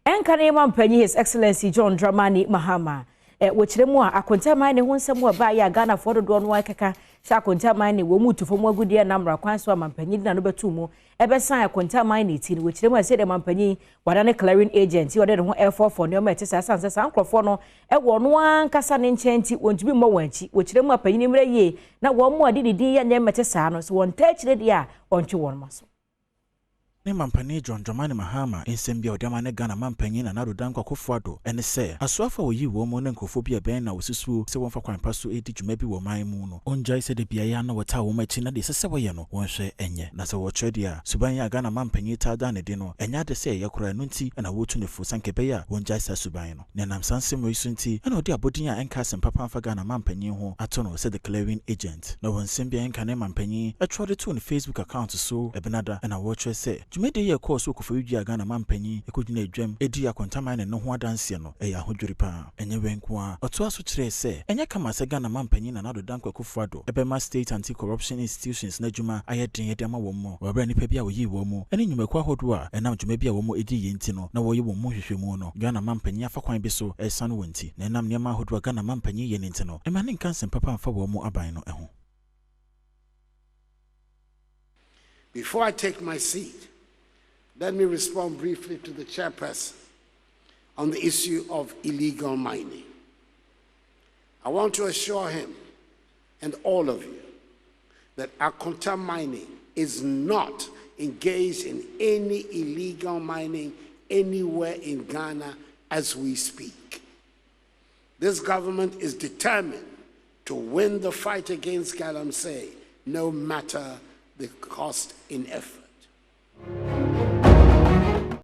Enkane mampanyi His Excellency John Dramani Mahama wochiremu a Akonta Mining ho nsɛm a ba ya Ghana for do no akeka sɛ Akonta Mining wo mutufo mu agudie na mmara kwan so mampanyi na no betu mu ebesan Akonta Mining ti no wochiremu a sɛ de mampanyi wada ne clearing agent wada ne ho airfall for no ma ɛte sɛ asanse san krofo no ɛwɔ no ankasa ne nkyɛn ti wontumi mmɔ wanchi wochiremu a panyi ne mra yie na wo mu ade didi ya nyɛ mete saa no so won ta kyire de a ontwe won maso ne mampani John Dramani Mahama nsɛm odama ne Ghana mampanyi na Adom Akuffo-Addo ene sɛ asoafa oyi wo mo ne nkofo bia bɛn na osisuo sɛ wonfa kwanpa so edi dwuma bi wo man mu no onjai sɛ de bia ya na wota wo machi na de sɛ wɔyɛ no wonhwɛ enye na sɛ wɔtwɛ dia suban ya Ghana mampanyi ta da ne de no enya de sɛ yɛkora no nti na wotu ne fu sanke bɛya wonjai sɛ suban no ne nam sansem wo isu nti na odi abodin a enka asɛm papa fa Ghana mampanyi ho ato no sɛ the clearing agent na wonsɛm bia enka ne mampanyi atwa de to ne Facebook account so ebenada na wɔtwɛ sɛ Jumede ye course Akuffo-Addo Ghana mampanyi ekudina edwam edi Akonta Mining no ho adanse no eya hodwori pa enye wenko a oto aso kire se enye kama se Ghana mampanyi na Adom Akuffo-Addo ebema state anti-corruption institutions na dwuma ayeden yede ma wommo wabra nipa bia woyi wommo ene nyumakwa hodo a enam dwuma bia wommo edi yenti no na woyi wommo hwehwemu no Ghana mampanyi afa kwan bi so esan wonti na enam nyema hodo Ghana mampanyi ye nenti no ema ne nkansen papa afa wommo aban no eho. Before I take my seat, let me respond briefly to the chairperson on the issue of illegal mining. I want to assure him and all of you that Akonta Mining is not engaged in any illegal mining anywhere in Ghana as we speak. This government is determined to win the fight against galamsey, no matter the cost in effort.